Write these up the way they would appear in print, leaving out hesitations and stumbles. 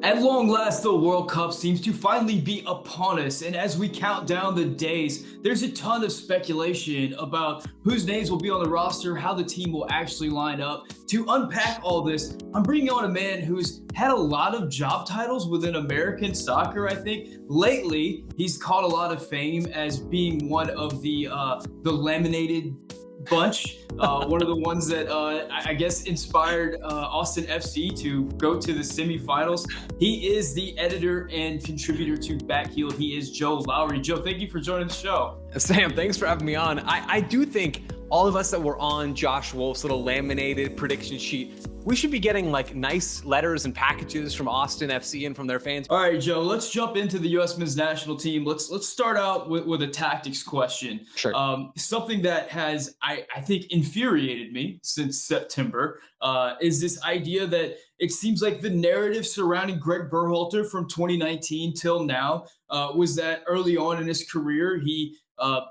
At long last, the World Cup seems to finally be upon us, and as we count down the days, there's a ton of speculation about whose names will be on the roster, how the team will actually line up. To unpack all this, I'm bringing on a man who's had a lot of job titles within American soccer. I think lately he's caught a lot of fame as being one of the laminated bunch. One of the ones that I guess inspired Austin FC to go to the semifinals. He is the editor and contributor to Backheeled. He is Joe Lowery. Joe, thank you for joining the show. Sam, thanks for having me on. I do think all of us that were on Josh Wolf's little laminated prediction sheet, we should be getting like nice letters and packages from Austin FC and from their fans. All right, Joe, let's jump into the U.S. men's national team. Let's start out with a tactics question. Sure. Something that has, I think, infuriated me since September is this idea that it seems like the narrative surrounding Gregg Berhalter from 2019 till now was that early on in his career, he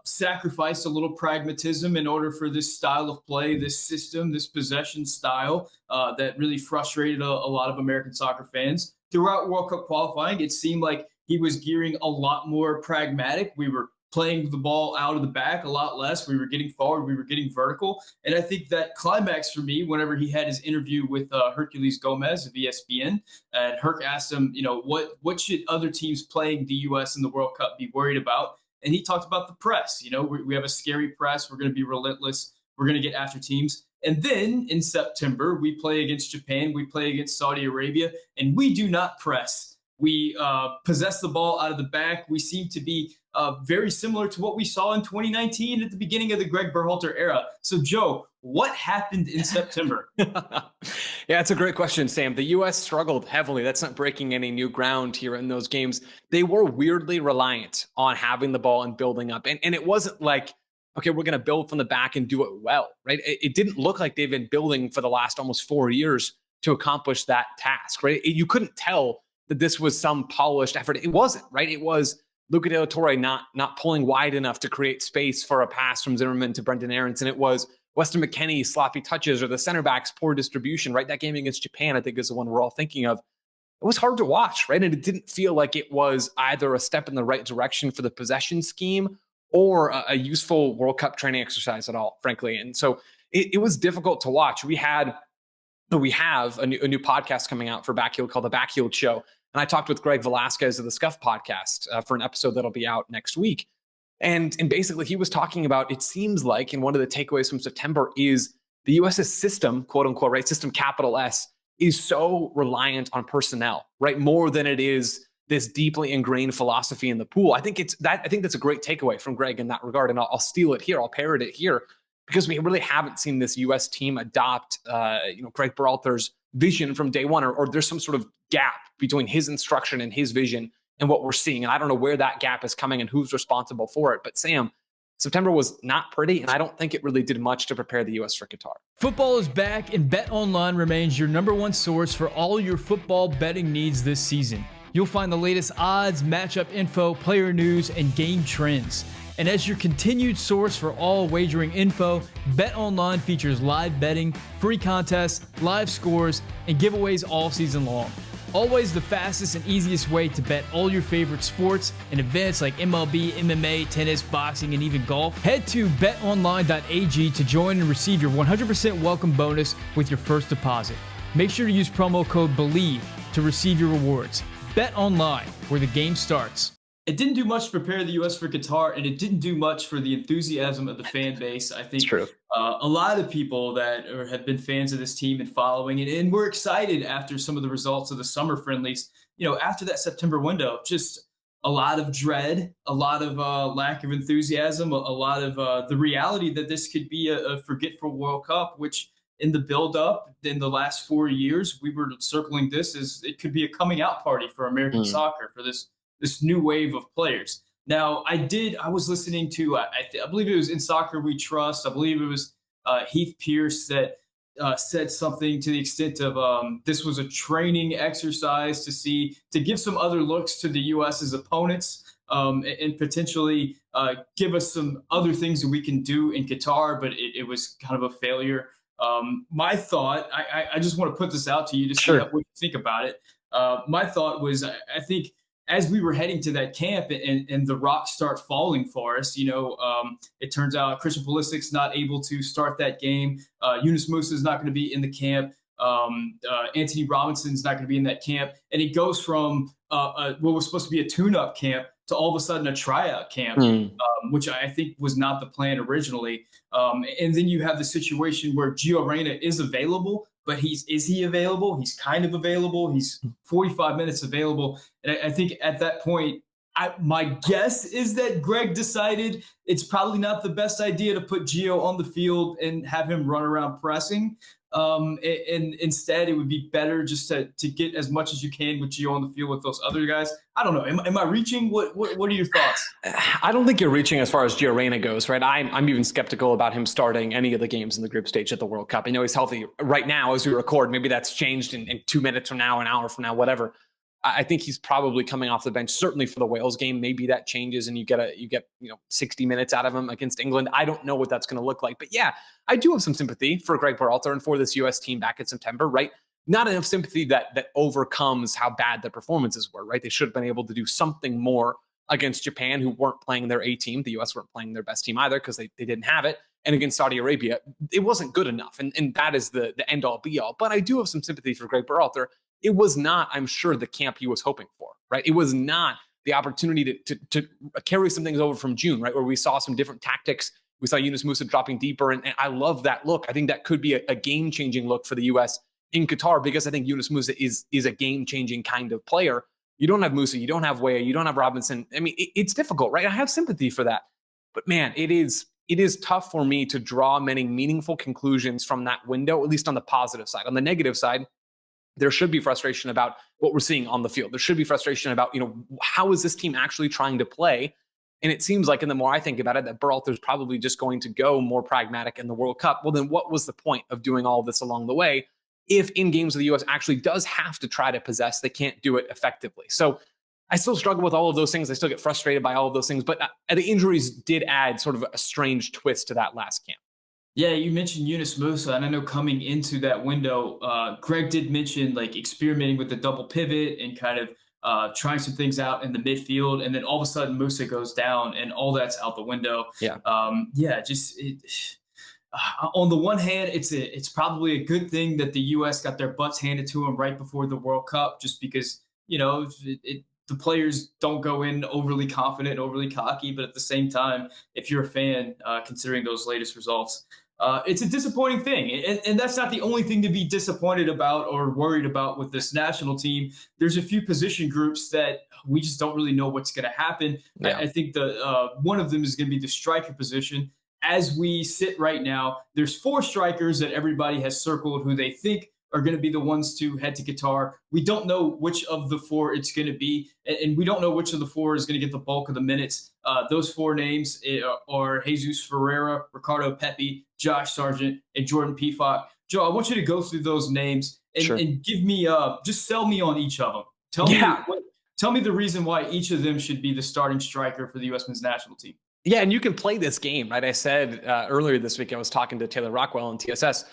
sacrificed a little pragmatism in order for this style of play, this system, this possession style that really frustrated a lot of American soccer fans. Throughout World Cup qualifying, it seemed like he was gearing a lot more pragmatic. We were playing the ball out of the back a lot less. We were getting forward. We were getting vertical. And I think that climax for me, whenever he had his interview with Herculez Gomez of ESPN, and Herc asked him, what should other teams playing the U.S. in the World Cup be worried about? And he talked about the press. We have a scary press. We're going to be relentless. We're going to get after teams. And then in September, we play against Japan. We play against Saudi Arabia, and we do not press. We possess the ball out of the back. We seem to be very similar to what we saw in 2019 at the beginning of the Gregg Berhalter era. So, Joe, what happened in September? Yeah, it's a great question, Sam. The U.S. struggled heavily. That's not breaking any new ground here in those games. They were weirdly reliant on having the ball and building up. And it wasn't like, okay, we're going to build from the back and do it well, right? It didn't look like they've been building for the last almost 4 years to accomplish that task, right? You couldn't tell that this was some polished effort. It wasn't, right? It was Luca de la Torre not pulling wide enough to create space for a pass from Zimmerman to Brendan Aronson. It was Weston McKennie's sloppy touches or the center back's poor distribution, right? That game against Japan, I think, is the one we're all thinking of. It was hard to watch, right? And it didn't feel like it was either a step in the right direction for the possession scheme or a useful World Cup training exercise at all, frankly. And so it was difficult to watch. We have a new podcast coming out for Backheeled called The Backheeled Show. And I talked with Greg Velasquez of the Scuff podcast for an episode that'll be out next week. And basically he was talking about, it seems like, and one of the takeaways from September is the US's system, quote unquote, right? System capital S is so reliant on personnel, right? More than it is this deeply ingrained philosophy in the pool. I think that's a great takeaway from Greg in that regard. And I'll steal it here. I'll parrot it here because we really haven't seen this US team adopt, Gregg Berhalter's vision from day one, or there's some sort of gap between his instruction and his vision and what we're seeing. And I don't know where that gap is coming and who's responsible for it. But Sam, September was not pretty, and I don't think it really did much to prepare the U.S. for Qatar. Football is back, and BetOnline remains your number one source for all your football betting needs this season. You'll find the latest odds, matchup info, player news, and game trends. And as your continued source for all wagering info, BetOnline features live betting, free contests, live scores, and giveaways all season long. Always the fastest and easiest way to bet all your favorite sports and events like MLB, MMA, tennis, boxing, and even golf. Head to betonline.ag to join and receive your 100% welcome bonus with your first deposit. Make sure to use promo code BELIEVE to receive your rewards. Bet online, where the game starts. It didn't do much to prepare the U.S. for Qatar, and it didn't do much for the enthusiasm of the fan base. I think a lot of people that have been fans of this team and following it, and we're excited after some of the results of the summer friendlies. After that September window, just a lot of dread, a lot of lack of enthusiasm, a lot of the reality that this could be a forgetful World Cup, which in the build-up in the last 4 years, we were circling this as it could be a coming out party for American soccer for this new wave of players. Now, I was listening to, I believe it was In Soccer We Trust. I believe it was Heath Pierce that said something to the extent of this was a training exercise to give some other looks to the U.S.'s opponents and potentially give us some other things that we can do in Qatar, but it was kind of a failure. My thought, I just want to put this out to you to see what you think about it. My thought was, I think as we were heading to that camp and the rocks start falling for us, it turns out Christian Pulisic's not able to start that game. Yunus Musa is not going to be in the camp. Anthony Robinson's not going to be in that camp. And it goes from what was supposed to be a tune-up camp to all of a sudden a tryout camp, which I think was not the plan originally. And then you have the situation where Gio Reyna is available, but is he available? He's kind of available. He's 45 minutes available. And I think at that point, my guess is that Gregg decided it's probably not the best idea to put Gio on the field and have him run around pressing. And instead, it would be better just to get as much as you can with Gio on the field with those other guys. I don't know. Am I reaching? What are your thoughts? I don't think you're reaching as far as Gio Reyna goes, right? I'm even skeptical about him starting any of the games in the group stage at the World Cup. I know he's healthy right now as we record. Maybe that's changed in 2 minutes from now, an hour from now, whatever. I think he's probably coming off the bench, certainly for the Wales game. Maybe that changes and you get 60 minutes out of him against England. I don't know what that's going to look like. But yeah, I do have some sympathy for Gregg Berhalter and for this U.S. team back in September, right? Not enough sympathy that overcomes how bad the performances were, right? They should have been able to do something more against Japan, who weren't playing their A team. The U.S. weren't playing their best team either because they didn't have it. And against Saudi Arabia, it wasn't good enough. And that is the end all be all. But I do have some sympathy for Gregg Berhalter. It was not, I'm sure, the camp he was hoping for, right? It was not the opportunity to carry some things over from June, right? Where we saw some different tactics. We saw Yunus Musa dropping deeper. And I love that look. I think that could be a game-changing look for the U.S. in Qatar, because I think Yunus Musa is a game-changing kind of player. You don't have Musa, you don't have Weah, you don't have Robinson. I mean, it's difficult, right? I have sympathy for that. But man, it is tough for me to draw many meaningful conclusions from that window, at least on the positive side. On the negative side, there should be frustration about what we're seeing on the field. There should be frustration about, how is this team actually trying to play? And it seems like, and the more I think about it, that Berhalter's probably just going to go more pragmatic in the World Cup. Well, then what was the point of doing all this along the way if in games of the U.S. actually does have to try to possess, they can't do it effectively? So I still struggle with all of those things. I still get frustrated by all of those things. But the injuries did add sort of a strange twist to that last camp. Yeah, you mentioned Yunus Musa, and I know coming into that window, Gregg did mention like experimenting with the double pivot and kind of trying some things out in the midfield, and then all of a sudden Musa goes down, and all that's out the window. Yeah, on the one hand, it's probably a good thing that the U.S. got their butts handed to them right before the World Cup, just because the players don't go in overly confident, overly cocky. But at the same time, if you're a fan, considering those latest results, it's a disappointing thing. And that's not the only thing to be disappointed about or worried about with this national team. There's a few position groups that we just don't really know what's going to happen. Yeah. I think one of them is going to be the striker position. As we sit right now, there's 4 strikers that everybody has circled who they think are going to be the ones to head to Qatar. We don't know which of the 4 it's going to be, and we don't know which of the 4 is going to get the bulk of the minutes. Those 4 names are Jesus Ferreira, Ricardo Pepi, Josh Sargent, and Jordan Pefok. Joe, I want you to go through those names and give me just sell me on each of them. Tell me the reason why each of them should be the starting striker for the U.S. men's national team. Yeah, and you can play this game, right? I said earlier this week, I was talking to Taylor Rockwell on TSS.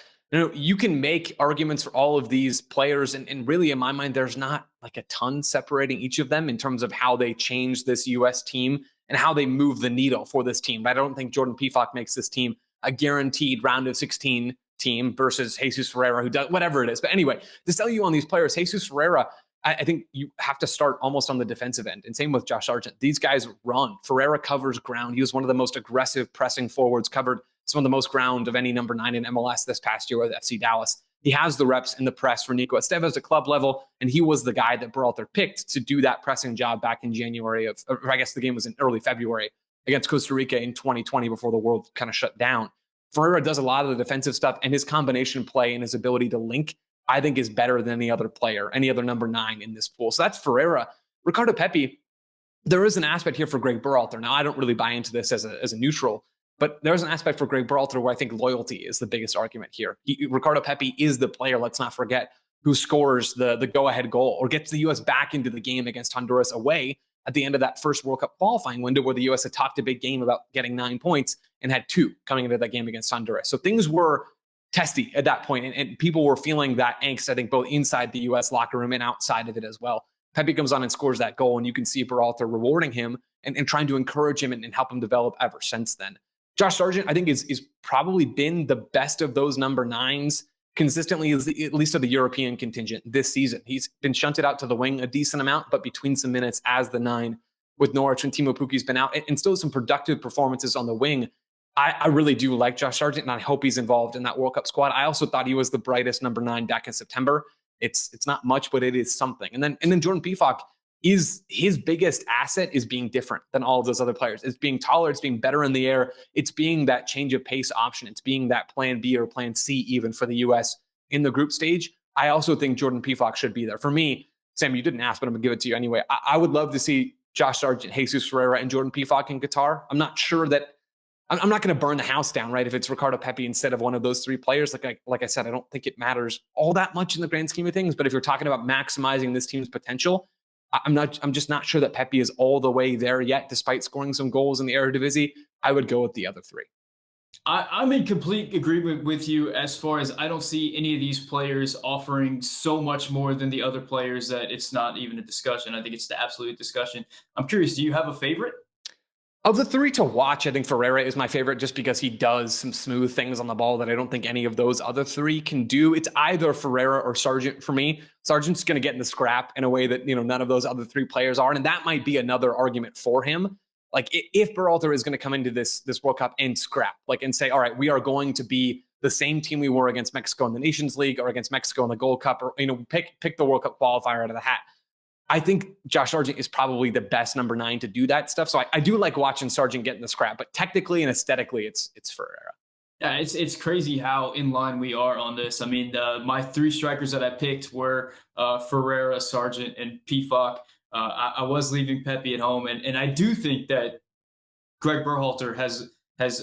You can make arguments for all of these players. And really, in my mind, there's not like a ton separating each of them in terms of how they change this U.S. team and how they move the needle for this team. But I don't think Jordan Pefok makes this team a guaranteed round of 16 team versus Jesus Ferreira, who does whatever it is. But anyway, to sell you on these players, Jesus Ferreira, I think you have to start almost on the defensive end. And same with Josh Sargent. These guys run. Ferreira covers ground. He was one of the most aggressive pressing forwards, covered some of the most ground of any number 9 in MLS this past year with FC Dallas. He has the reps in the press for Nico Estevez at club level, and he was the guy that Berhalter picked to do that pressing job back in January or I guess the game was in early February against Costa Rica in 2020 before the world kind of shut down. Ferreira does a lot of the defensive stuff, and his combination play and his ability to link, I think, is better than any other player, any other number 9 in this pool. So that's Ferreira. Ricardo Pepi, there is an aspect here for Gregg Berhalter. Now, I don't really buy into this as a neutral, but there's an aspect for Gregg Berhalter where I think loyalty is the biggest argument here. Ricardo Pepi is the player, let's not forget, who scores the go-ahead goal or gets the U.S. back into the game against Honduras away at the end of that first World Cup qualifying window where the U.S. had talked a big game about getting 9 points and had 2 coming into that game against Honduras. So things were testy at that point. And people were feeling that angst, I think, both inside the U.S. locker room and outside of it as well. Pepe comes on and scores that goal, and you can see Berhalter rewarding him and trying to encourage him and help him develop ever since then. Josh Sargent, I think, is probably been the best of those number 9s consistently, at least of the European contingent this season. He's been shunted out to the wing a decent amount, but between some minutes as the 9 with Norwich when Timo Pukki's been out, and still some productive performances on the wing. I really do like Josh Sargent, and I hope he's involved in that World Cup squad. I also thought he was the brightest number 9 back in September. It's not much, but it is something. And then Jordan Pefok, is his biggest asset is being different than all of those other players. It's being taller, it's being better in the air, it's being that change of pace option, it's being that plan B or plan C even for the US in the group stage. I also think Jordan Pefok should be there. For me, Sam, you didn't ask, but I'm gonna give it to you anyway. I would love to see Josh Sargent, Jesus Ferreira, and Jordan Pefok in Qatar. I'm not sure that I'm not going to burn the house down, right? If it's Ricardo Pepi instead of one of those 3 players, like I said, I don't think it matters all that much in the grand scheme of things. But if you're talking about maximizing this team's potential, I'm just not sure that Pepi is all the way there yet, despite scoring some goals in the Eredivisie. I would go with the other 3. I'm in complete agreement with you as far as I don't see any of these players offering so much more than the other players that it's not even a discussion. I think it's the absolute discussion. I'm curious, do you have a favorite? Of the 3 to watch, I think Ferreira is my favorite just because he does some smooth things on the ball that I don't think any of those other 3 can do. It's either Ferreira or Sargent for me. Sargent's going to get in the scrap in a way that, none of those other 3 players are. And that might be another argument for him. Like if Berhalter is going to come into this World Cup and scrap, and say, all right, we are going to be the same team we were against Mexico in the Nations League or against Mexico in the Gold Cup, or, pick the World Cup qualifier out of the hat. I think Josh Sargent is probably the best number 9 to do that stuff. So I do like watching Sargent get in the scrap, but technically and aesthetically, it's Ferreira. Yeah, it's crazy how in line we are on this. I mean, my 3 strikers that I picked were Ferreira, Sargent, and Pefok. I was leaving Pepi at home, and I do think that Gregg Berhalter has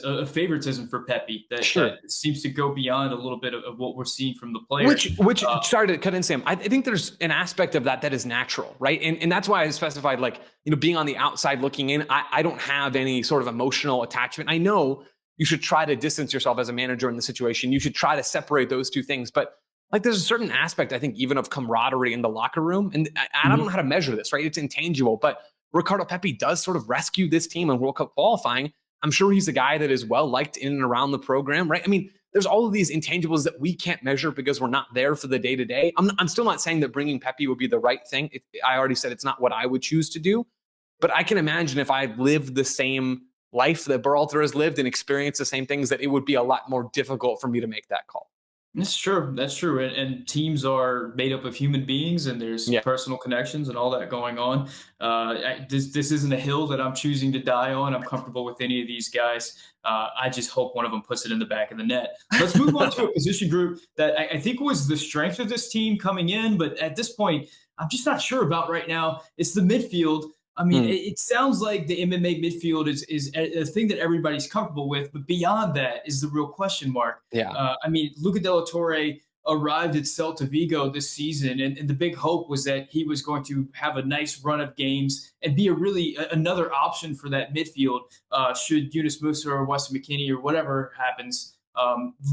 a favoritism for Pepi that seems to go beyond a little bit of what we're seeing from the players. Which sorry to cut in, Sam. I think there's an aspect of that is natural, right? And that's why I specified, being on the outside looking in, I don't have any sort of emotional attachment. I know you should try to distance yourself as a manager in the situation. You should try to separate those 2 things. But there's a certain aspect, I think, even of camaraderie in the locker room. And I don't know how to measure this, right? It's intangible. But Ricardo Pepi does sort of rescue this team in World Cup qualifying. I'm sure he's a guy that is well liked in and around the program, right? I mean, there's all of these intangibles that we can't measure because we're not there for the day-to-day. I'm still not saying that bringing Pepi would be the right thing. I already said it's not what I would choose to do. But I can imagine if I lived the same life that Berhalter has lived and experienced the same things, that it would be a lot more difficult for me to make that call. That's true. That's true. And teams are made up of human beings, and there's personal connections and all that going on. This isn't a hill that I'm choosing to die on. I'm comfortable with any of these guys. I just hope one of them puts it in the back of the net. Let's move on to a position group that I think was the strength of this team coming in, but at this point, I'm just not sure about right now. It's the midfield. I mean, it sounds like the MMA midfield is a thing that everybody's comfortable with, but beyond that is the real question mark. Yeah. I mean, Luca de la Torre arrived at Celta Vigo this season, and the big hope was that he was going to have a nice run of games and be another option for that midfield should Yunus Musa or Weston McKennie or whatever happens.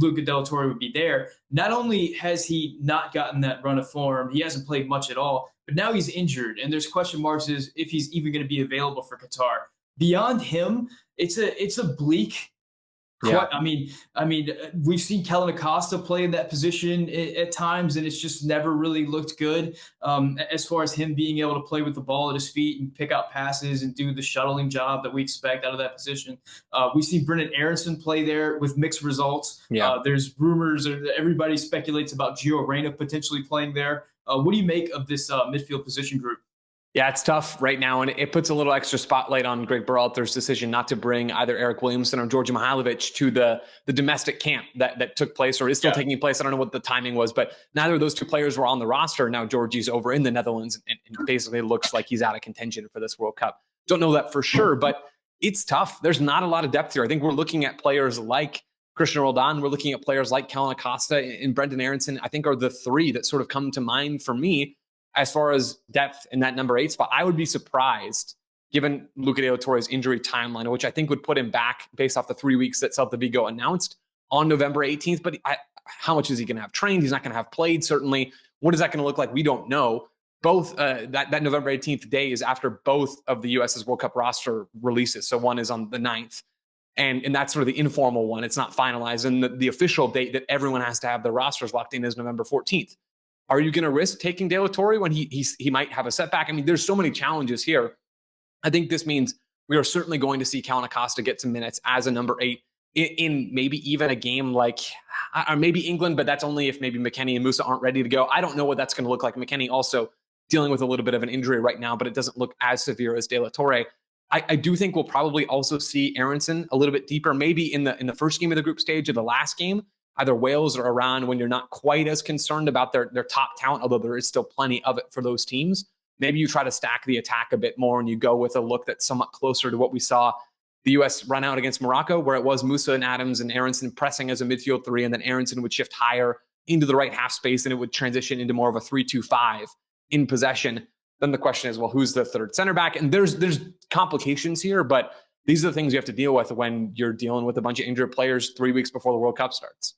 Luca de la Torre would be there. Not only has he not gotten that run of form, he hasn't played much at all, but now he's injured, and there's question marks as if he's even going to be available for Qatar. Beyond him, it's a bleak. Yeah. I mean, we've seen Kellen Acosta play in that position at times, and it's just never really looked good as far as him being able to play with the ball at his feet and pick out passes and do the shuttling job that we expect out of that position. We've seen Brendan Aronson play there with mixed results. Yeah. There's rumors, or everybody speculates about Gio Reyna potentially playing there. What do you make of this midfield position group? Yeah, it's tough right now, and it puts a little extra spotlight on Gregg Berhalter's decision not to bring either Eric Williamson or Georgi Mihailovic to the domestic camp that took place or is still taking place. I don't know what the timing was, but neither of those 2 players were on the roster. Now Georgie's over in the Netherlands and basically looks like he's out of contention for this World Cup. Don't know that for sure, but it's tough. There's not a lot of depth here. I think we're looking at players like Christian Roldan. We're looking at players like Kellen Acosta and Brendan Aronson, I think are the 3 that sort of come to mind for me as far as depth in that number 8 spot. I would be surprised, given Luca de la Torre's injury timeline, which I think would put him back based off the 3 weeks that Celta Vigo announced. on November 18th, but how much is he going to have trained? He's not going to have played, certainly. What is that going to look like? We don't know. Both that November 18th day is after both of the US's World Cup roster releases. So one is on the 9th. And that's sort of the informal one. It's not finalized. And the official date that everyone has to have their rosters locked in is November 14th. Are you going to risk taking De La Torre when he might have a setback? I mean, there's so many challenges here. I think this means we are certainly going to see Cal Acosta get some minutes as a number 8 in maybe even a game like, or maybe England, but that's only if maybe McKennie and Musa aren't ready to go. I don't know what that's going to look like. McKennie also dealing with a little bit of an injury right now, but it doesn't look as severe as De La Torre. I do think we'll probably also see Aronson a little bit deeper, maybe in the first game of the group stage or the last game, either Wales or Iran, when you're not quite as concerned about their top talent, although there is still plenty of it for those teams. Maybe you try to stack the attack a bit more and you go with a look that's somewhat closer to what we saw the U.S. run out against Morocco, where it was Musa and Adams and Aronson pressing as a midfield 3, and then Aronson would shift higher into the right half space and it would transition into more of a 3-2-5 in possession. Then the question is, well, who's the third center back? And there's complications here, but these are the things you have to deal with when you're dealing with a bunch of injured players 3 weeks before the World Cup starts.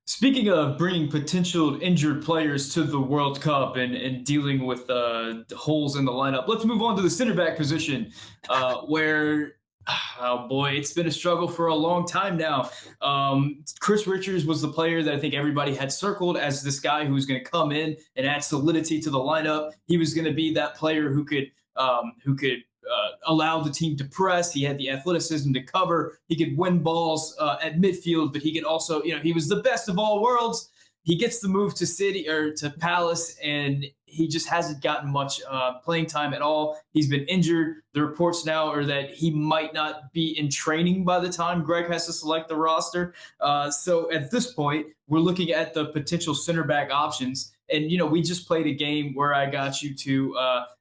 Speaking of bringing potential injured players to the World Cup and dealing with holes in the lineup, let's move on to the center back position, where, oh boy, it's been a struggle for a long time now. Chris Richards was the player that I think everybody had circled as this guy who was going to come in and add solidity to the lineup. He was going to be that player who could allow the team to press. He had the athleticism to cover. He could win balls at midfield, but he could also, he was the best of all worlds. He gets the move to City or to Palace, and he just hasn't gotten much playing time at all. He's been injured. The reports now are that he might not be in training by the time Gregg has to select the roster. So at this point, we're looking at the potential center back options. And, we just played a game where I got you to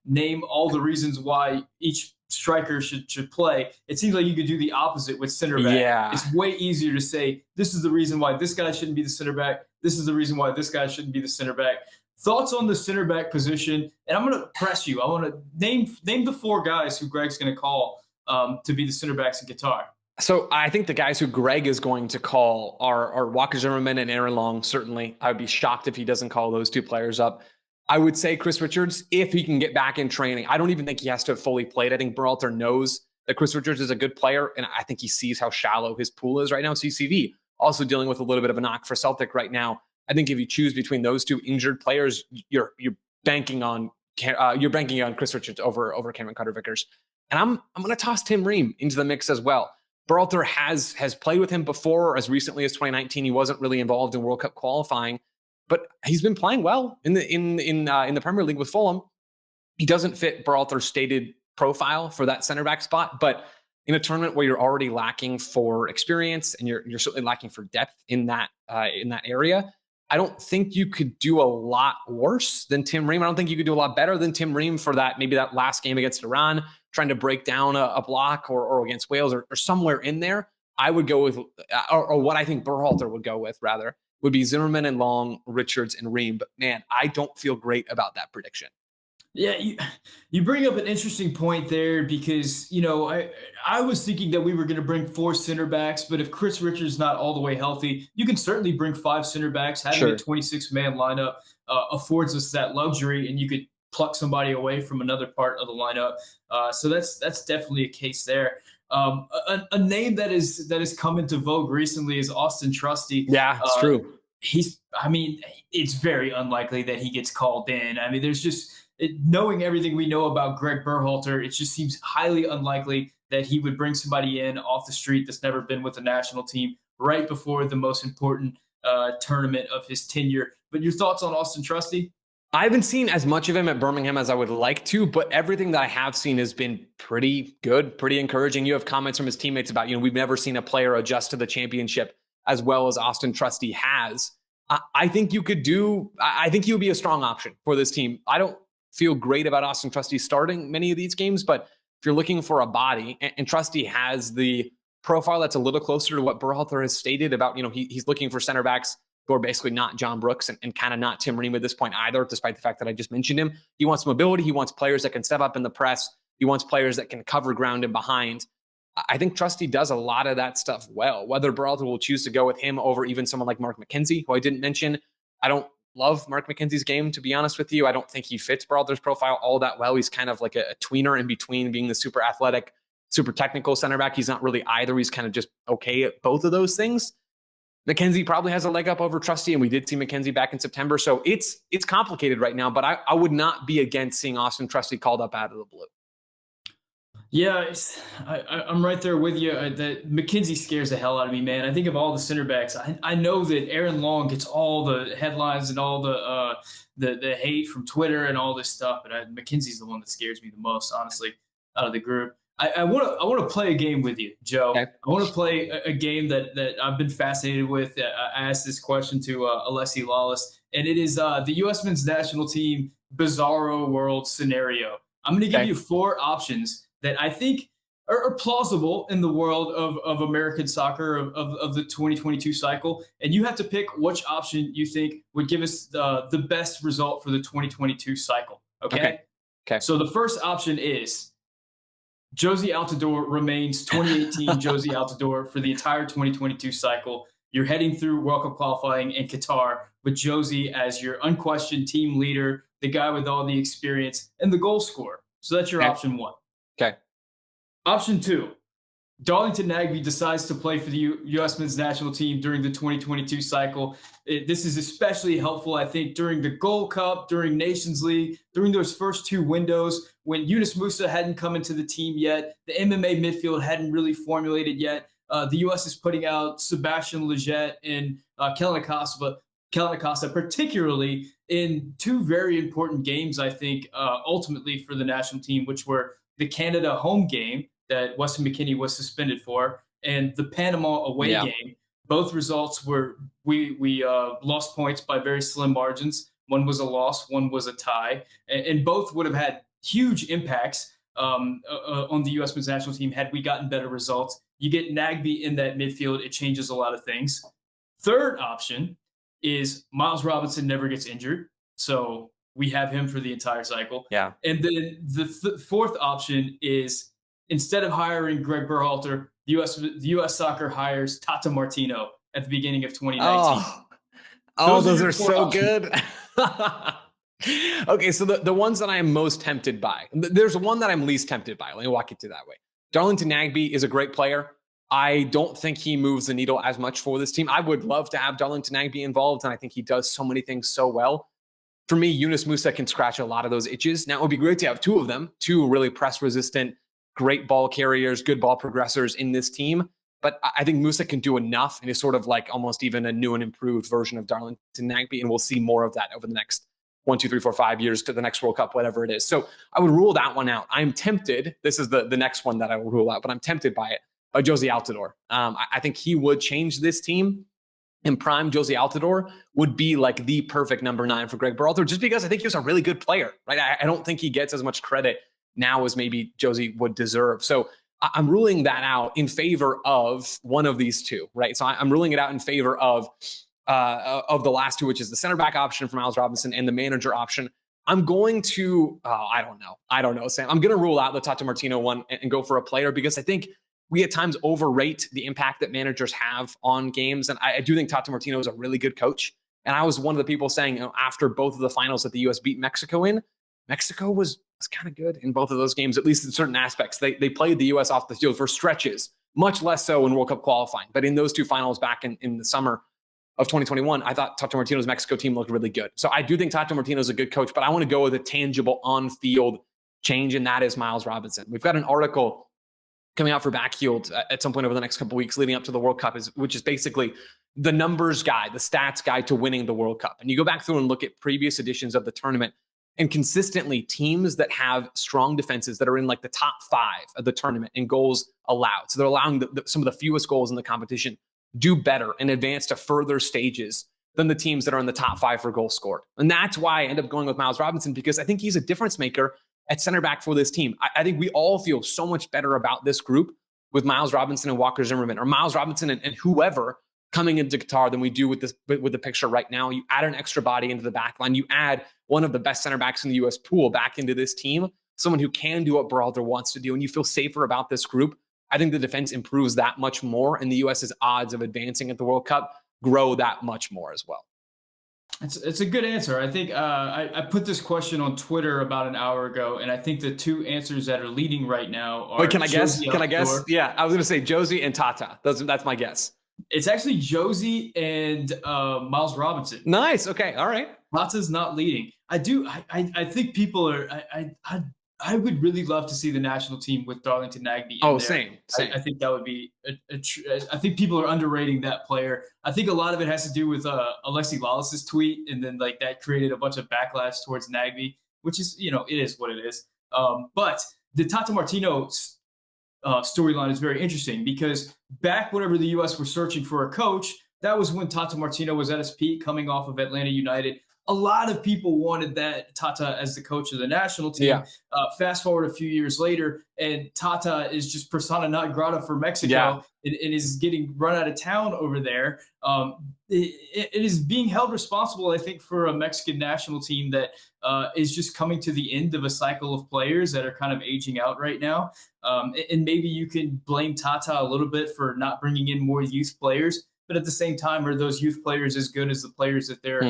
name all the reasons why each striker should play. It seems like you could do the opposite with center back. Yeah. It's way easier to say, this is the reason why this guy shouldn't be the center back. This is the reason why this guy shouldn't be the center back. Thoughts on the center back position? And I'm going to press you. I want to name the 4 guys who Gregg's going to call to be the center backs in Qatar. So I think the guys who Gregg is going to call are Walker Zimmerman and Aaron Long, certainly. I would be shocked if he doesn't call those 2 players up. I would say Chris Richards, if he can get back in training. I don't even think he has to have fully played. I think Berhalter knows that Chris Richards is a good player, and I think he sees how shallow his pool is right now. CCV also dealing with a little bit of a knock for Celtic right now. I think if you choose between those 2 injured players, you're banking on Chris Richards over Cameron Carter-Vickers. And I'm going to toss Tim Ream into the mix as well. Berhalter has played with him before, as recently as 2019. He wasn't really involved in World Cup qualifying, but he's been playing well in the Premier League with Fulham. He doesn't fit Berhalter's stated profile for that center back spot, but in a tournament where you're already lacking for experience and you're certainly lacking for depth in that area, I don't think you could do a lot worse than Tim Ream. I don't think you could do a lot better than Tim Ream for maybe that last game against Iran, trying to break down a block or against Wales or somewhere in there. I would go with, or what I think Berhalter would go with rather, would be Zimmerman and Long, Richards and Ream. But man, I don't feel great about that prediction. Yeah, you bring up an interesting point there because, I was thinking that we were going to bring 4 center backs, but if Chris Richards is not all the way healthy, you can certainly bring 5 center backs. Having a 26-man lineup affords us that luxury, and you could pluck somebody away from another part of the lineup. So that's definitely a case there. A name that is come into vogue recently is Austin Trusty. Yeah, it's true. It's very unlikely that he gets called in. I mean, there's just knowing everything we know about Gregg Berhalter, it just seems highly unlikely that he would bring somebody in off the street that's never been with the national team right before the most important tournament of his tenure. But your thoughts on Austin Trusty? I haven't seen as much of him at Birmingham as I would like to, but everything that I have seen has been pretty good, pretty encouraging. You have comments from his teammates about, we've never seen a player adjust to the championship as well as Austin Trusty has. I think he would be a strong option for this team. I don't feel great about Austin Trusty starting many of these games, but if you're looking for a body, and Trusty has the profile that's a little closer to what Berhalter has stated about, he's looking for center backs who are basically not John Brooks and kind of not Tim Ream at this point either, despite the fact that I just mentioned him. He wants mobility. He wants players that can step up in the press. He wants players that can cover ground and behind. I think Trusty does a lot of that stuff well. Whether Berhalter will choose to go with him over even someone like Mark McKenzie, who I didn't mention. I don't love Mark McKenzie's game, to be honest with you. I don't think he fits Berhalter's profile all that well. He's kind of like a tweener in between being the super athletic, super technical center back. He's not really either. He's kind of just okay at both of those things. McKenzie probably has a leg up over Trusty, and we did see McKenzie back in September. So it's complicated right now, but I would not be against seeing Austin Trusty called up out of the blue. Yeah, I'm right there with you. That McKenzie scares the hell out of me, man. I think of all the center backs. I know that Aaron Long gets all the headlines and all the hate from Twitter and all this stuff, but McKenzie's the one that scares me the most, honestly, out of the group. I want to play a game with you, Joe. Okay. I want to play a game that I've been fascinated with. I asked this question to Alessi Lawless, and it is the U.S. men's national team bizarro world scenario. I'm going to give you 4 options that I think are plausible in the world of American soccer of the 2022 cycle. And you have to pick which option you think would give us the best result for the 2022 cycle. Okay. So the first option is Jozy Altidore remains 2018 Jozy Altidore for the entire 2022 cycle. You're heading through World Cup qualifying in Qatar with Jozy as your unquestioned team leader, the guy with all the experience, and the goal scorer. So that's your option 1. Okay. Option 2, Darlington Nagbe decides to play for the U.S. men's national team during the 2022 cycle. This is especially helpful, I think, during the Gold Cup, during Nations League, during those first 2 windows when Yunus Musa hadn't come into the team yet. The MMA midfield hadn't really formulated yet. The U.S. is putting out Sebastian Lletget and Kellen Acosta, particularly in 2 very important games, I think, ultimately for the national team, which were the Canada home game that Weston McKennie was suspended for, and the Panama away game. Both results were we lost points by very slim margins. One was a loss, one was a tie, and both would have had huge impacts on the U.S. men's national team had we gotten better results. You get Nagbe in that midfield, it changes a lot of things. Third option is Miles Robinson never gets injured, so we have him for the entire cycle. Yeah. And then the fourth option is instead of hiring Gregg Berhalter, the U.S. Soccer hires Tata Martino at the beginning of 2019. Those are so good. Okay, so the ones that I am most tempted by, there's one that I'm least tempted by. Let me walk you through that way. Darlington Nagbe is a great player. I don't think he moves the needle as much for this team. I would love to have Darlington Nagbe involved, and I think he does so many things so well. For me, Yunus Musa can scratch a lot of those itches. Now, it would be great to have 2 of them, 2 really press-resistant, great ball carriers, good ball progressors in this team. But I think Musa can do enough and is sort of like almost even a new and improved version of Darlington Nagbe, and we'll see more of that over the next 1, 2, 3, 4, 5 years to the next World Cup, whatever it is. So I would rule that one out. I'm tempted. This is the next one that I will rule out, but I'm tempted by it. Jozy Altidore. I think he would change this team. And prime Jozy Altidore would be like the perfect number 9 for Gregg Berhalter, just because I think he was a really good player, right? I don't think he gets as much credit now as maybe Jozy would deserve. So I'm ruling that out in favor of one of these 2, right? So I'm ruling it out in favor of the last 2, which is the center back option for Miles Robinson and the manager option. I'm going to, I don't know, Sam. I'm going to rule out the Tata Martino one and go for a player, because I think we at times overrate the impact that managers have on games. And I do think Tata Martino is a really good coach. And I was one of the people saying, after both of the finals that the U.S. beat Mexico in, Mexico was kind of good in both of those games, at least in certain aspects. They played the U.S. off the field for stretches, much less so in World Cup qualifying. But in those 2 finals back in the summer of 2021, I thought Tata Martino's Mexico team looked really good. So I do think Tata Martino is a good coach, but I want to go with a tangible on-field change, and that is Miles Robinson. We've got an article coming out for Backheeled at some point over the next couple of weeks leading up to the World Cup, which is basically the numbers guide, the stats guide to winning the World Cup. And you go back through and look at previous editions of the tournament, and consistently teams that have strong defenses that are in like the top 5 of the tournament in goals allowed. So they're allowing some of the fewest goals in the competition do better and advance to further stages than the teams that are in the top 5 for goals scored. And that's why I end up going with Miles Robinson, because I think he's a difference maker at center back for this team. I think we all feel so much better about this group with Miles Robinson and Walker Zimmerman, or Miles Robinson and whoever coming into Qatar, than we do with the picture right now. You add an extra body into the back line. You add one of the best center backs in the U.S. pool back into this team, someone who can do what Berhalter wants to do, and you feel safer about this group I think the defense improves that much more, and the US's odds of advancing at the World Cup grow that much more as well. It's a good answer. I think I put this question on Twitter about an hour ago, and I think the two answers that are leading right now are. Wait, can I guess? Josie Can I guess? Altidore. Yeah, I was going to say Josie and Tata. That's my guess. It's actually Josie and Miles Robinson. Nice. Okay. All right. Tata's not leading. I think people are. I would really love to see the national team with Darlington Nagbe in there. Same. I think that would be I think people are underrating that player. I think a lot of it has to do with Alexi Lawless's tweet, and then like that created a bunch of backlash towards Nagbe, which is, it is what it is. But the Tata Martino storyline is very interesting because back whenever the U.S. were searching for a coach, that was when Tata Martino was at his peak, coming off of Atlanta United. A lot of people wanted that Tata as the coach of the national team. Yeah. Fast forward a few years later, and Tata is just persona non grata for Mexico and is getting run out of town over there. It is being held responsible, I think, for a Mexican national team that is just coming to the end of a cycle of players that are kind of aging out right now. And maybe you can blame Tata a little bit for not bringing in more youth players. But at the same time, are those youth players as good as the players that they're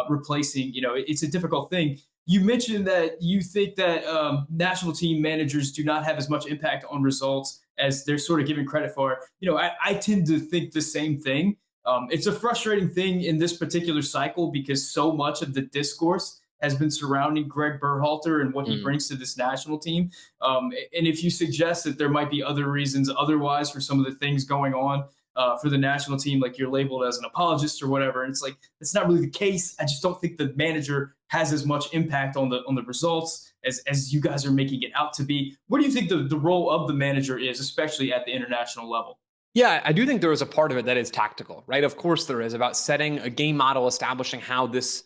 replacing? It's a difficult thing. You mentioned that you think that national team managers do not have as much impact on results as they're sort of given credit for. I tend to think the same thing. It's a frustrating thing in this particular cycle because so much of the discourse has been surrounding Gregg Berhalter and what he brings to this national team. And if you suggest that there might be other reasons otherwise for some of the things going on, for the national team, like you're labeled as an apologist or whatever. And it's like, it's not really the case. I just don't think the manager has as much impact on the results as you guys are making it out to be. What do you think the role of the manager is, especially at the international level? Yeah, I do think there is a part of it that is tactical, right? Of course there is, about setting a game model, establishing how this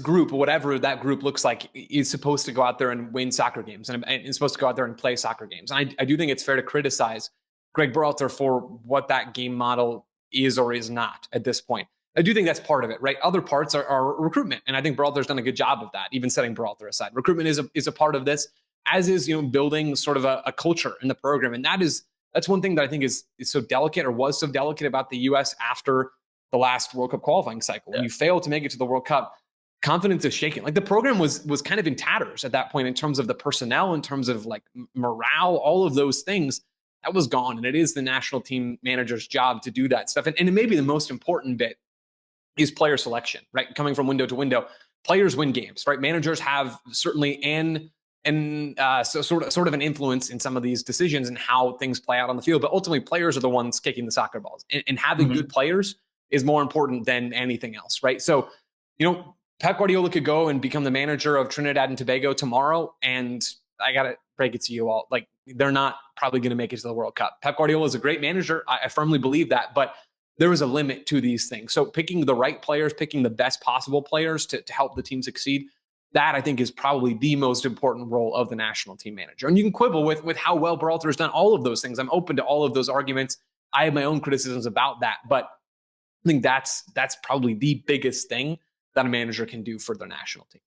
group, whatever that group looks like, is supposed to go out there and win soccer games and is supposed to go out there and play soccer games. And I do think it's fair to criticize Gregg Berhalter for what that game model is or is not at this point. I do think that's part of it, right? Other parts are recruitment. And I think Berhalter's done a good job of that, even setting Berhalter aside. Recruitment is a part of this, as is, building sort of a culture in the program. And that's one thing that I think is so delicate, or was so delicate, about the US after the last World Cup qualifying cycle. When you fail to make it to the World Cup, confidence is shaken. Like the program was kind of in tatters at that point in terms of the personnel, in terms of like morale, all of those things. That was gone. And it is the national team manager's job to do that stuff. And it may be the most important bit is player selection, right? Coming from window to window, players win games, right? Managers have certainly so sort of an influence in some of these decisions and how things play out on the field. But ultimately, players are the ones kicking the soccer balls. And having good players is more important than anything else, right? So, Pep Guardiola could go and become the manager of Trinidad and Tobago tomorrow, and I got to break it to you all, like, they're not probably going to make it to the World Cup. Pep Guardiola is a great manager. I firmly believe that, but there is a limit to these things. So picking the right players, picking the best possible players to help the team succeed, that I think is probably the most important role of the national team manager. And you can quibble with how well Berhalter has done all of those things. I'm open to all of those arguments. I have my own criticisms about that, but I think that's probably the biggest thing that a manager can do for their national team.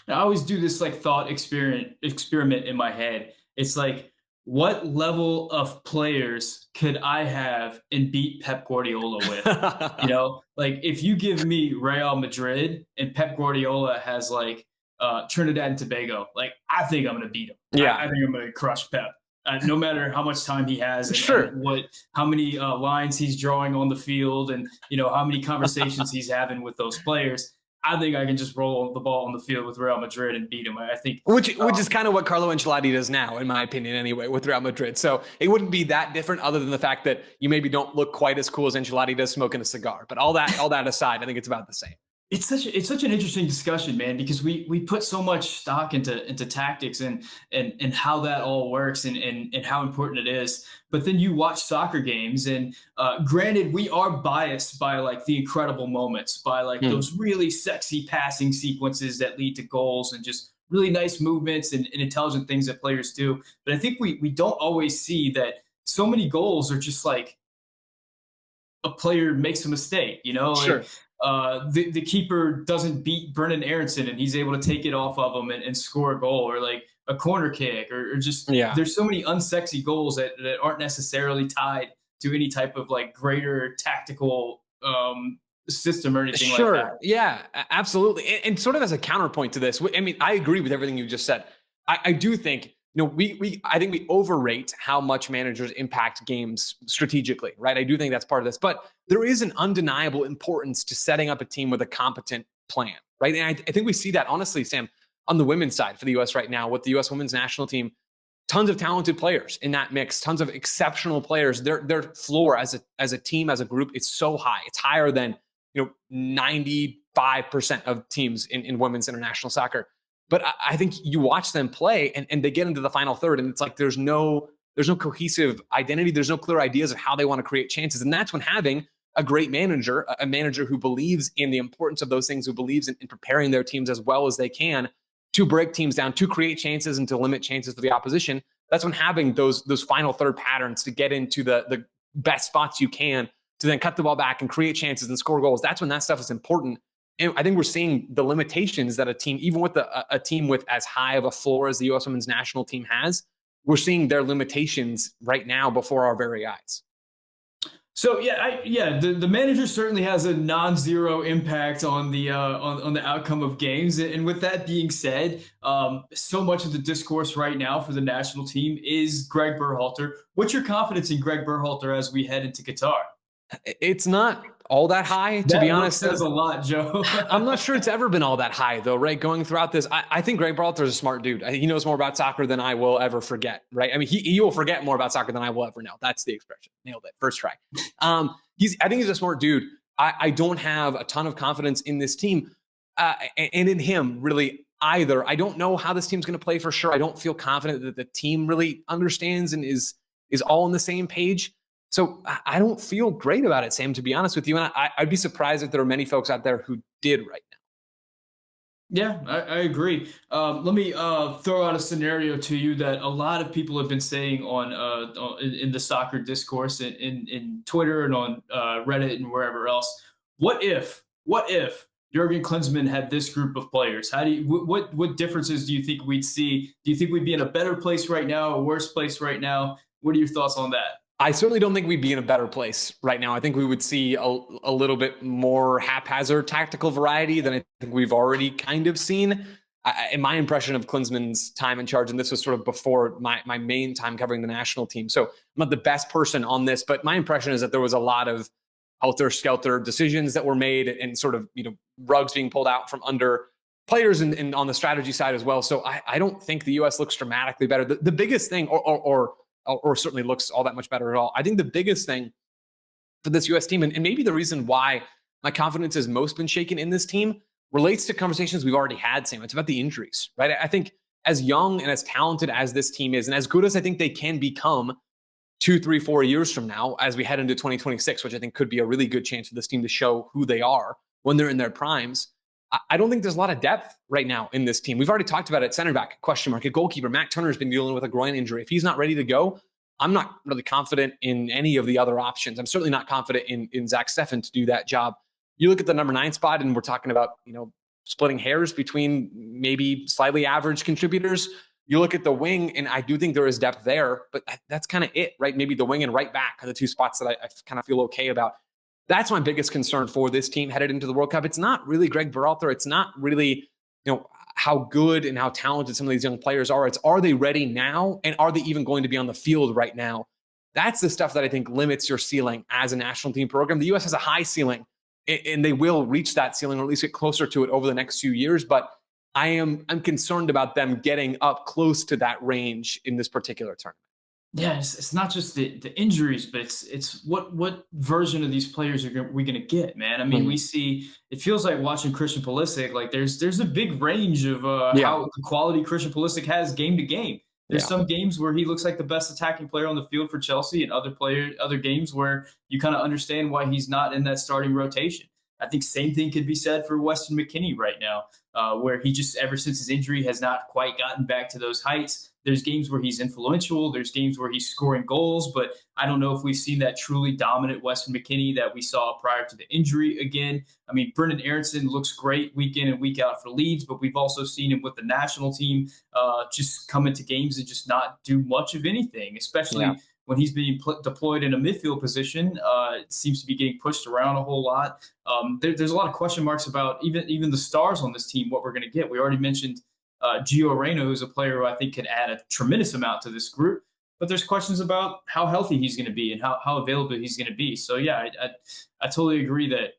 I always do this like thought experiment in my head. It's like, what level of players could I have and beat Pep Guardiola with? Like if you give me Real Madrid and Pep Guardiola has like Trinidad and Tobago, like I think I'm going to beat him. Yeah. I think I'm going to crush Pep. No matter how much time he has, and how many lines he's drawing on the field, and how many conversations he's having with those players. I think I can just roll the ball on the field with Real Madrid and beat him. I think, which is kind of what Carlo Ancelotti does now, in my opinion, anyway, with Real Madrid. So it wouldn't be that different, other than the fact that you maybe don't look quite as cool as Ancelotti does smoking a cigar. But all that aside, I think it's about the same. It's such an interesting discussion, man, because we put so much stock into tactics and how that all works and how important it is. But then you watch soccer games, and granted, we are biased by like the incredible moments, by like those really sexy passing sequences that lead to goals and just really nice movements and intelligent things that players do. But I think we don't always see that so many goals are just like a player makes a mistake, Sure. The keeper doesn't beat Brennan Aronson and he's able to take it off of him and score a goal, or like a corner kick, or just Yeah. there's so many unsexy goals that aren't necessarily tied to any type of like greater tactical system or anything like that. Sure. Yeah, absolutely. And sort of as a counterpoint to this, I mean, I agree with everything you just said. I do think, I think we overrate how much managers impact games strategically, right? I do think that's part of this, but there is an undeniable importance to setting up a team with a competent plan, right? And I think we see that honestly, Sam, on the women's side for the U.S. right now with the U.S. women's national team. Tons of talented players in that mix, tons of exceptional players. Their floor as a team, as a group, is so high. It's higher than 95% of teams in women's international soccer. But I think you watch them play and they get into the final third, and it's like there's no cohesive identity. There's no clear ideas of how they want to create chances. And that's when having a great manager, a manager who believes in the importance of those things, who believes in preparing their teams as well as they can to break teams down, to create chances and to limit chances for the opposition. That's when having those final third patterns to get into the best spots you can, to then cut the ball back and create chances and score goals. That's when that stuff is important. And I think we're seeing the limitations that a team, even with a team with as high of a floor as the U.S. women's national team has, we're seeing their limitations right now before our very eyes. So the manager certainly has a non-zero impact on the outcome of games. And with that being said, so much of the discourse right now for the national team is Gregg Berhalter. What's your confidence in Gregg Berhalter as we head into Qatar? It's not all that high, to be honest. That says a lot, Joe. I'm not sure it's ever been all that high, though, right? Going throughout this, I think Gregg Berhalter is a smart dude. He knows more about soccer than I will ever forget, right? I mean, he will forget more about soccer than I will ever know. That's the expression. Nailed it. First try. I think he's a smart dude. I don't have a ton of confidence in this team and in him, really, either. I don't know how this team's going to play for sure. I don't feel confident that the team really understands and is all on the same page. So I don't feel great about it, Sam, to be honest with you. And I'd be surprised if there are many folks out there who did right now. Yeah, I agree. Let me throw out a scenario to you that a lot of people have been saying in the soccer discourse in Twitter and on Reddit and wherever else. What if Jurgen Klinsmann had this group of players? What differences do you think we'd see? Do you think we'd be in a better place right now, a worse place right now? What are your thoughts on that? I certainly don't think we'd be in a better place right now. I think we would see a little bit more haphazard tactical variety than I think we've already kind of seen. In my impression of Klinsmann's time in charge, and this was sort of before my main time covering the national team, so I'm not the best person on this, but my impression is that there was a lot of helter-skelter decisions that were made and sort of rugs being pulled out from under players and on the strategy side as well. So I don't think the U.S. looks dramatically better. The biggest thing, or certainly looks all that much better at all. I think the biggest thing for this U.S. team, and maybe the reason why my confidence has most been shaken in this team, relates to conversations we've already had, Sam. It's about the injuries, right? I think as young and as talented as this team is, and as good as I think they can become 2, 3, 4 years from now, as we head into 2026, which I think could be a really good chance for this team to show who they are when they're in their primes. I don't think there's a lot of depth right now in this team. We've already talked about it. Center back, question mark. At goalkeeper, Matt Turner's been dealing with a groin injury. If he's not ready to go, I'm not really confident in any of the other options. I'm certainly not confident in Zach Steffen to do that job. You look at the number 9 spot, and we're talking about, splitting hairs between maybe slightly average contributors. You look at the wing, and I do think there is depth there, but that's kind of it, right? Maybe the wing and right back are the 2 spots that I kind of feel okay about. That's my biggest concern for this team headed into the World Cup. It's not really Gregg Berhalter. It's not really, how good and how talented some of these young players are. It's, are they ready now? And are they even going to be on the field right now? That's the stuff that I think limits your ceiling as a national team program. The U.S. has a high ceiling, and they will reach that ceiling, or at least get closer to it over the next few years. But I'm concerned about them getting up close to that range in this particular tournament. Yeah, it's not just the injuries, but it's what version of these players are we going to get, man? I mean, we see, it feels like watching Christian Pulisic, like there's a big range of how the quality Christian Pulisic has game to game. There's some games where he looks like the best attacking player on the field for Chelsea, and other games where you kind of understand why he's not in that starting rotation. I think same thing could be said for Weston McKennie right now, where he just, ever since his injury, has not quite gotten back to those heights. There's games where he's influential. There's games where he's scoring goals, but I don't know if we've seen that truly dominant Weston McKennie that we saw prior to the injury again. I mean, Brendan Aronson looks great week in and week out for Leeds, but we've also seen him with the national team just come into games and just not do much of anything, especially when he's being deployed in a midfield position. It seems to be getting pushed around a whole lot. There's a lot of question marks about even the stars on this team, what we're going to get. We already mentioned Gio Reyna, who's a player who I think could add a tremendous amount to this group. But there's questions about how healthy he's going to be and how available he's going to be. So, yeah, I totally agree that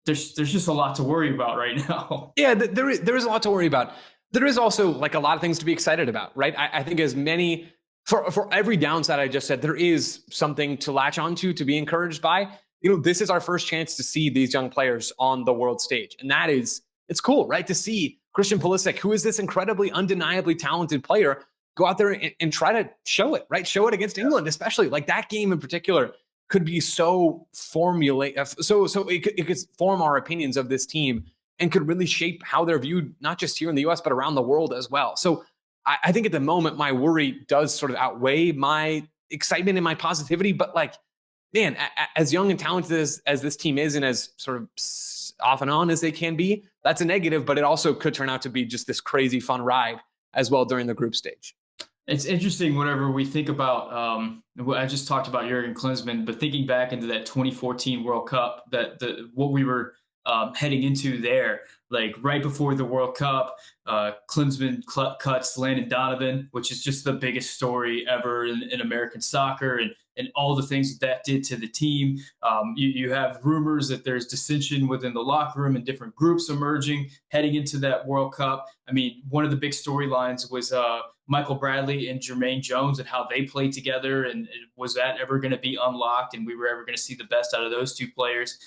there's just a lot to worry about right now. Yeah, there is a lot to worry about. There is also like a lot of things to be excited about, right? I think as many, for every downside I just said, there is something to latch onto, to be encouraged by. This is our first chance to see these young players on the world stage. And it's cool, right? To see Christian Pulisic, who is this incredibly, undeniably talented player, go out there and try to show it, right? Show it against England, especially. Like that game in particular could be so it could form our opinions of this team and could really shape how they're viewed, not just here in the US, but around the world as well. So I think at the moment, my worry does sort of outweigh my excitement and my positivity. But like, man, as young and talented as this team is, and as sort of off and on as they can be, that's a negative, but it also could turn out to be just this crazy fun ride as well during the group stage. It's interesting whenever we think about, I just talked about Jurgen Klinsmann, but thinking back into that 2014 World Cup, what we were heading into there, like right before the World Cup, Klinsmann cuts Landon Donovan, which is just the biggest story ever in American soccer, and all the things that did to the team. You have rumors that there's dissension within the locker room and different groups emerging heading into that World Cup. I mean, one of the big storylines was Michael Bradley and Jermaine Jones and how they played together, and was that ever going to be unlocked, and we were ever going to see the best out of those two players.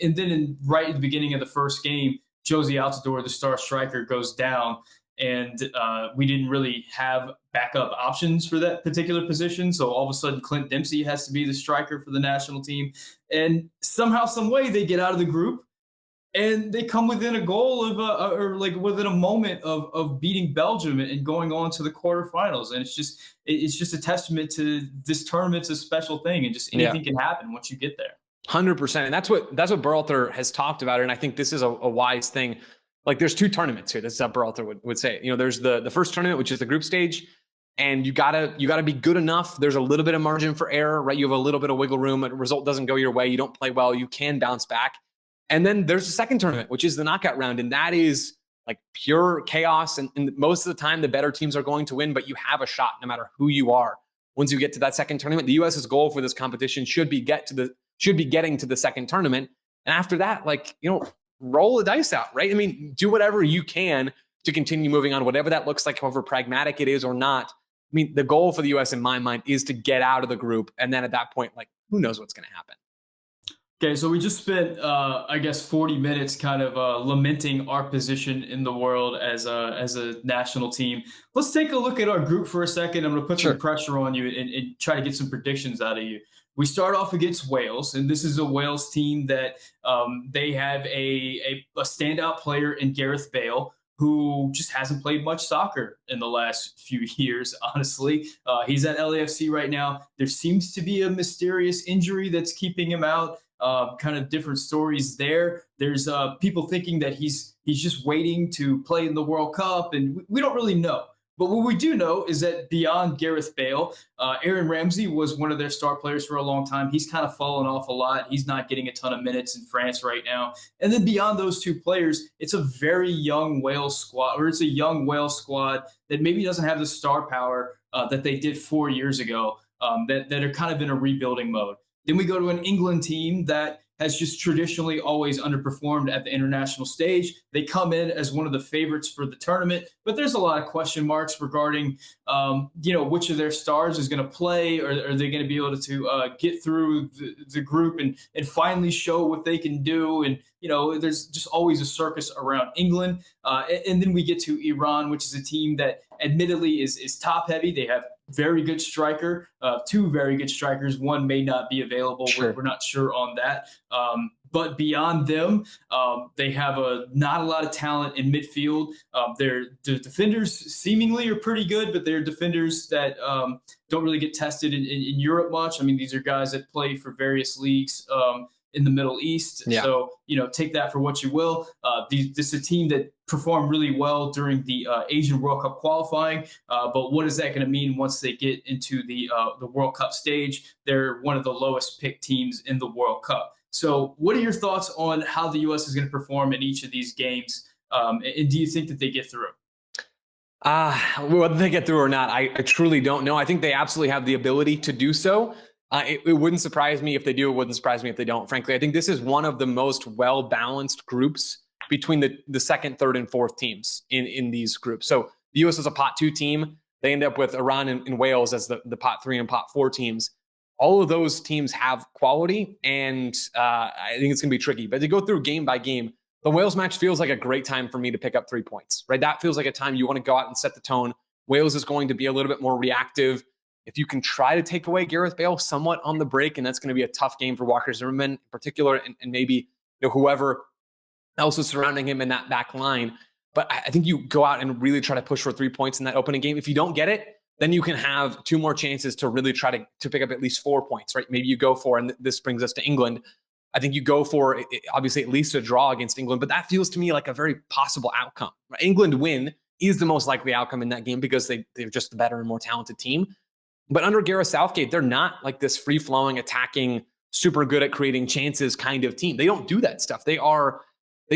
And then right at the beginning of the first game, Josie Altidore, the star striker, goes down, and we didn't really have backup options for that particular position. So all of a sudden, Clint Dempsey has to be the striker for the national team. And somehow, some way, they get out of the group, and they come within a goal of or like within a moment of beating Belgium and going on to the quarterfinals. And it's just a testament to this tournament's a special thing, and just anything can happen once you get there. 100%. And that's what Berhalter has talked about. And I think this is a wise thing. Like there's two tournaments here. This is how Berhalter would say. There's the first tournament, which is the group stage, and you gotta be good enough. There's a little bit of margin for error, right? You have a little bit of wiggle room. A result doesn't go your way, you don't play well, you can bounce back. And then there's the second tournament, which is the knockout round, and that is like pure chaos. And most of the time, the better teams are going to win, but you have a shot no matter who you are. Once you get to that second tournament, the US's goal for this competition should be getting to the second tournament. And after that, roll the dice out, right? I mean, do whatever you can to continue moving on, whatever that looks like, however pragmatic it is or not. I mean, the goal for the US in my mind is to get out of the group. And then at that point, who knows what's going to happen? Okay, so we just spent, 40 minutes kind of lamenting our position in the world as a national team. Let's take a look at our group for a second. I'm going to put some pressure on you and try to get some predictions out of you. We start off against Wales, and this is a Wales team that they have a standout player in Gareth Bale, who just hasn't played much soccer in the last few years, honestly. He's at LAFC right now. There seems to be a mysterious injury that's keeping him out. Kind of different stories there. There's people thinking that he's just waiting to play in the World Cup, and we don't really know. But what we do know is that beyond Gareth Bale, Aaron Ramsey was one of their star players for a long time. He's kind of fallen off a lot. He's not getting a ton of minutes in France right now. And then beyond those two players, it's a very young Wales squad, or it's a young Wales squad that maybe doesn't have the star power that they did 4 years ago, that are kind of in a rebuilding mode. Then we go to an England team that has just traditionally always underperformed at the international stage. They come in as one of the favorites for the tournament, but there's a lot of question marks regarding, which of their stars is going to play, or are they going to be able to get through the group and finally show what they can do. And, there's just always a circus around England. And then we get to Iran, which is a team that admittedly is top heavy. They have very good striker, two very good strikers. One may not be available. Sure. We're not sure on that. But beyond them, they have not a lot of talent in midfield. Their defenders seemingly are pretty good, but they're defenders that don't really get tested in Europe much. I mean, these are guys that play for various leagues in the Middle East. Yeah. So, take that for what you will. This is a team that performed really well during the Asian World Cup qualifying. But what is that going to mean once they get into the World Cup stage? They're one of the lowest picked teams in the World Cup. So what are your thoughts on how the U.S. is going to perform in each of these games? And do you think that they get through? Whether they get through or not, I truly don't know. I think they absolutely have the ability to do so. It wouldn't surprise me if they do. It wouldn't surprise me if they don't. Frankly, I think this is one of the most well-balanced groups between the second, third, and fourth teams in these groups. So the U.S. is a pot 2 team. They end up with Iran and Wales as the pot 3 and pot 4 teams. All of those teams have quality, and I think it's going to be tricky. But to go through game by game, the Wales match feels like a great time for me to pick up 3 points, right? That feels like a time you want to go out and set the tone. Wales is going to be a little bit more reactive. If you can try to take away Gareth Bale somewhat on the break, and that's going to be a tough game for Walker Zimmerman in particular, and maybe whoever else is surrounding him in that back line. But I think you go out and really try to push for 3 points in that opening game. If you don't get it, then you can have 2 more chances to really try to pick up at least 4 points, right? Maybe you go for, and this brings us to England. I think you go for, obviously, at least a draw against England, but that feels to me like a very possible outcome. England win is the most likely outcome in that game because they're just the better and more talented team. But under Gareth Southgate, they're not like this free-flowing, attacking, super good at creating chances kind of team. They don't do that stuff. They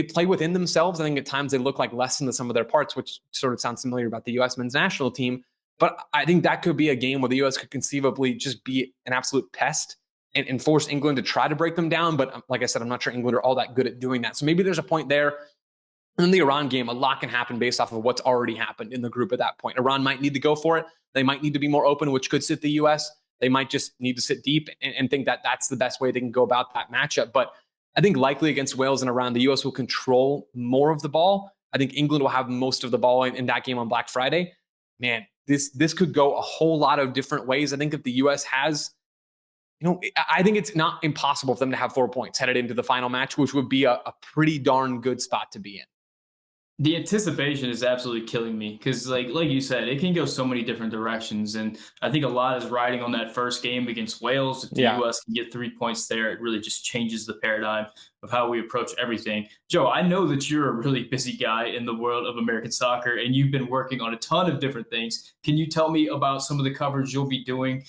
play within themselves. I think at times they look like less than the sum of their parts, which sort of sounds familiar about the U.S. men's national team. But I think that could be a game where the U.S. could conceivably just be an absolute pest and force England to try to break them down. But like I said, I'm not sure England are all that good at doing that. So maybe there's a point there. In the Iran game, a lot can happen based off of what's already happened in the group at that point. Iran might need to go for it. They might need to be more open, which could sit the U.S. They might just need to sit deep and think that that's the best way they can go about that matchup. But I think likely against Wales and Iran, the U.S. will control more of the ball. I think England will have most of the ball in that game on Black Friday. Man, this could go a whole lot of different ways. I think if the U.S. has, I think it's not impossible for them to have 4 points headed into the final match, which would be a pretty darn good spot to be in. The anticipation is absolutely killing me because, like you said, it can go so many different directions. And I think a lot is riding on that first game against Wales. If the U.S. can get 3 points there, it really just changes the paradigm of how we approach everything. Joe, I know that you're a really busy guy in the world of American soccer, and you've been working on a ton of different things. Can you tell me about some of the coverage you'll be doing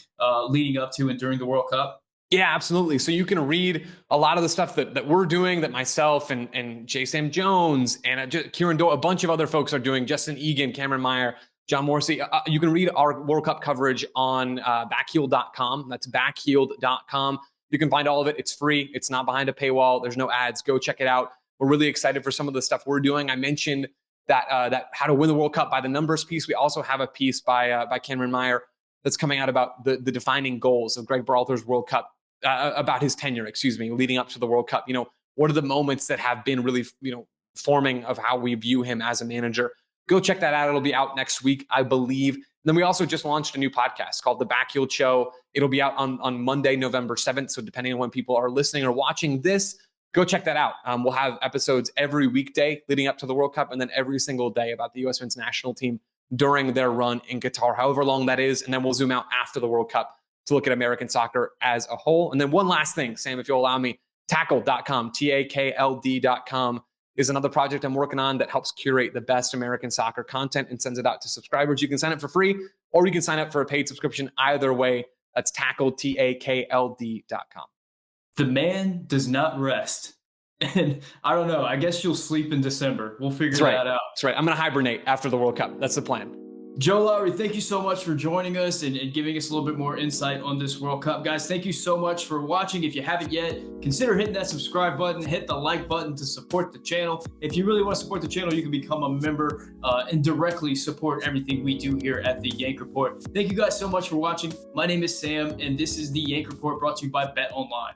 leading up to and during the World Cup? Yeah, absolutely. So you can read a lot of the stuff that we're doing, that myself and J. Sam Jones and Kieran Doyle, a bunch of other folks are doing, Justin Egan, Cameron Meyer, John Morsey. You can read our World Cup coverage on backheeled.com. That's backheeled.com. You can find all of it. It's free. It's not behind a paywall. There's no ads. Go check it out. We're really excited for some of the stuff we're doing. I mentioned that How to Win the World Cup by the Numbers piece. We also have a piece by Cameron Meyer that's coming out about the defining goals of Gregg Berhalter's World Cup. About his tenure, leading up to the World Cup. What are the moments that have been really, forming of how we view him as a manager? Go check that out. It'll be out next week, I believe. And then we also just launched a new podcast called The Backheeled Show. It'll be out on Monday, November 7th. So depending on when people are listening or watching this, go check that out. We'll have episodes every weekday leading up to the World Cup, and then every single day about the U.S. men's national team during their run in Qatar, however long that is. And then we'll zoom out after the World Cup to look at American soccer as a whole. And then one last thing, Sam, if you'll allow me, Tackled.com, TAKLD.com is another project I'm working on that helps curate the best American soccer content and sends it out to subscribers. You can sign up for free, or you can sign up for a paid subscription. Either way, that's Tackled, TAKLD.com. The man does not rest. And I don't know, I guess you'll sleep in December. We'll figure that out. That's right. I'm going to hibernate after the World Cup. That's the plan. Joe Lowery, thank you so much for joining us and giving us a little bit more insight on this World Cup. Guys, thank you so much for watching. If you haven't yet, consider hitting that subscribe button, hit the like button to support the channel. If you really want to support the channel, you can become a member and directly support everything we do here at the Yank Report. Thank you guys so much for watching. My name is Sam, and this is the Yank Report brought to you by Bet Online.